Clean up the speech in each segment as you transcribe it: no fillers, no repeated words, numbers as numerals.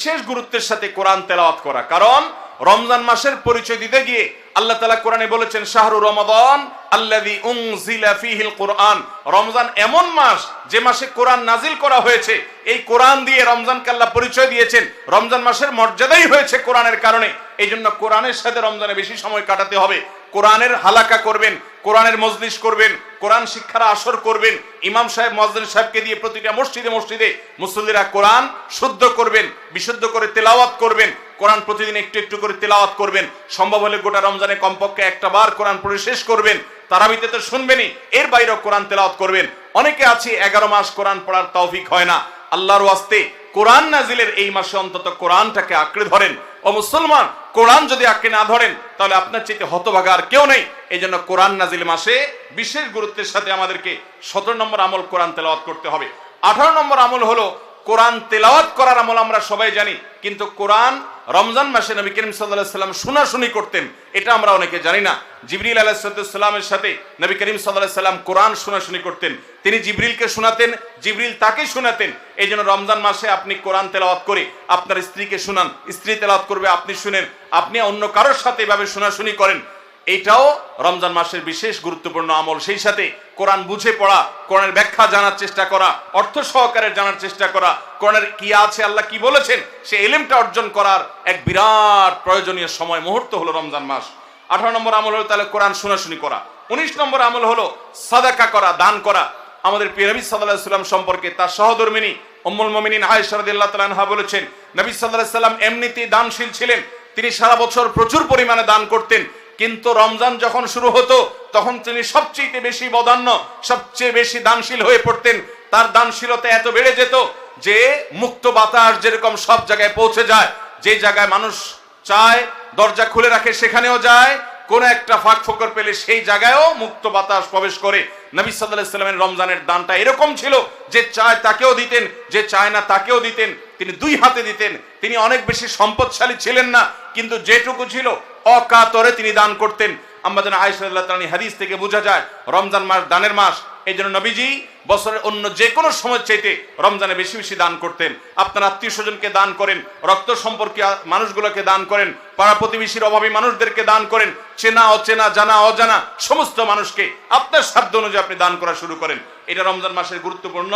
বিশেষ গুরুত্বের সাথে কোরআন তেলাওয়াত করা। কারণ রমজান মাসের পরিচয় দিতে গিয়ে আল্লাহ তাআলা কোরআনে বলেছেন, শাহরু রমাদান আল্লাযী উনজিলা ফীহিল কুরআন। রমজান এমন মাস যে মাসে কোরআন নাজিল করা হয়েছে। এই কোরআন দিয়ে রমজানকে আল্লাহ পরিচয় দিয়েছেন। রমজান মাসের মর্যাদাই হয়েছে কোরআনের কারণে। এই জন্য কোরআনের সাথে রমজানে বেশি সময় কাটাতে হবে। কোরআনের হালাকা করবেন, কোরআনের মজলিস করবেন, কোরআন শিক্ষার আসর করবেন, ইমাম সাহেব মুয়াজ্জিন সাহেবকে দিয়ে প্রতিটা মসজিদে মসজিদে মুসল্লিরা কোরআন শুদ্ধ করবেন, বিশুদ্ধ করে তেলাওয়াত করবেন। কোরআন প্রতিদিন একটু একটু করে তেলাওয়াত করবেন। সম্ভব হলে গোটা রমজানে কমপক্ষে একটা বার কোরআন পড়ে শেষ করবেন। তারাবিতে তো শুনবেনই, এর বাইরেও কোরআন তেলাওয়াত করবেন। অনেকে আছে 11 মাস কোরআন পড়ার তৌফিক হয় না। আল্লাহর ওয়াস্তে কোরআন নাজিলের এই মাসে অন্তত কোরআনটাকে আঁকড়ে ধরেন। ও মুসলমান, কোরআন যদি আঁকড়ে না ধরেন তাহলে আপনার চাইতে হতভাগা আর কেউ নেই। এই জন্য কোরআন নাজিল মাসে বিশেষ গুরুত্বের সাথে আমাদেরকে 17 নম্বর আমল কোরআন তেলাওয়াত করতে হবে। 18 নম্বর আমল হলো কোরআন তেলাওয়াত করার আমল। আমরা সবাই জানি, কিন্তু কোরআন রমজান মাসে নবী করিম সাল্লাল্লাহু আলাইহি সাল্লাম শোনাশুনি করতেন, এটা আমরা অনেকে জানি না। জিবরিল আলাইহিস সালামের সাথে নবী করিম সাল্লাল্লাহু আলাইহি সাল্লাম কোরআন শোনাশুনি করতেন। তিনি জিবরিলকে শোনাতেন, জিবরিল তাকে শোনাতেন। এই জন্য রমজান মাসে আপনি কোরআন তেলাওয়াত করে আপনার স্ত্রীকে শোনান, স্ত্রী তেলাওয়াত করবে, আপনি শুনেন, আপনি অন্য কারোর সাথে এভাবে শোনাশুনি করেন। এইটাও রমজান মাসের বিশেষ গুরুত্বপূর্ণ আমল। সেই সাথে কোরআন বুঝে পড়া, কোরআনের ব্যাখ্যা জানার চেষ্টা করা, অর্থ সহকারে জানার চেষ্টা করা, কোরআনের কি আছে, আল্লাহ কি বলেছেন, সে ইলমটা অর্জন করার এক বিরাট প্রয়োজনীয় সময় মুহূর্ত হলো রমজান মাস। 18 নম্বর আমল হলো তাহলে কোরআন শোনাশুনি করা। 19 নম্বর আমল হলো সাদাকা করা, দান করা। আমাদের প্রিয় নবী সাল্লাল্লাহু আলাইহি সাল্লাম সম্পর্কে তার সহধর্মিণী উম্মুল মুমিনিন আয়েশা রাদিয়াল্লাহু তাআলা আনহা বলেছেন, নবী সাল্লাল্লাহু আলাইহি সাল্লাম এমনিতেই দানশীল ছিলেন। তিনি সারা বছর প্রচুর পরিমাণে দান করতেন, কিন্তু রমজান যখন শুরু হতো তখন তিনি সবচেয়ে বেশি বদান্য, সবচেয়ে বেশি দানশীল হয়ে পড়তেন। তার দানশীলতা এত বেড়ে যেত যে মুক্ত বাতাস যেরকম সব জায়গায় পৌঁছে যায়, যে জায়গায় মানুষ চায় দরজা খুলে রাখে সেখানেও যায়, কোন একটা ফাঁক ফোকর পেলে সেই জায়গায়ও মুক্ত বাতাস প্রবেশ করে। নবী সাল্লাল্লাহু আলাইহি সাল্লামের রমজানের দানটা এরকম ছিল যে চায় তাকেও দিতেন, যে চায় না তাকেও দিতেন। তিনি দুই হাতে দিতেন। তিনি অনেক বেশি সম্পদশালী ছিলেন না, কিন্তু যেটুকু ছিল অকাতরে তিনি দান করতেন। আম্মা জান আয়েশা রাদিয়াল্লাহু তাআলা আনহা হাদিস থেকে বোঝা যায় রমজান মাস দানের মাস। এই জন্য নবীজি বছরের অন্য যে কোনো সময় চাইতে রমজানে বেশি বেশি দান করতেন। আপনার আত্মীয় স্বজনকে দান করেন, রক্ত সম্পর্কীয় মানুষগুলোকে দান করেন, পাড়া প্রতিবেশীর অভাবী মানুষদেরকে দান করেন, চেনা অচেনা জানা অজানা সমস্ত মানুষকে আপনার সাধ্য অনুযায়ী আপনি দান করা শুরু করেন। এটা রমজান মাসের গুরুত্বপূর্ণ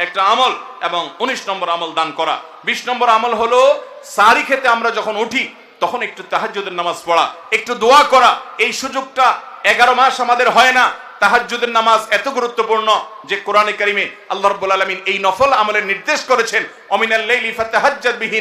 একটা আমল। এবং 19 নম্বর আমল দান করা। 20 নম্বর আমল হলো সাহরি খেতে আমরা যখন উঠি তখন একটু তাহাজ্জুদের নামাজ পড়া, একটু দোয়া করা। এই সুযোগটা 11 মাস আমাদের হয় না। তাহাজ্জুদের নামাজ এত গুরুত্বপূর্ণ যে কোরআনে কারিমে আল্লাহ রাব্বুল আলামিন এই নফল আমলের নির্দেশ করেছেন, অমিনাল লাইলি ফাতাহাজ্জাদ বিহি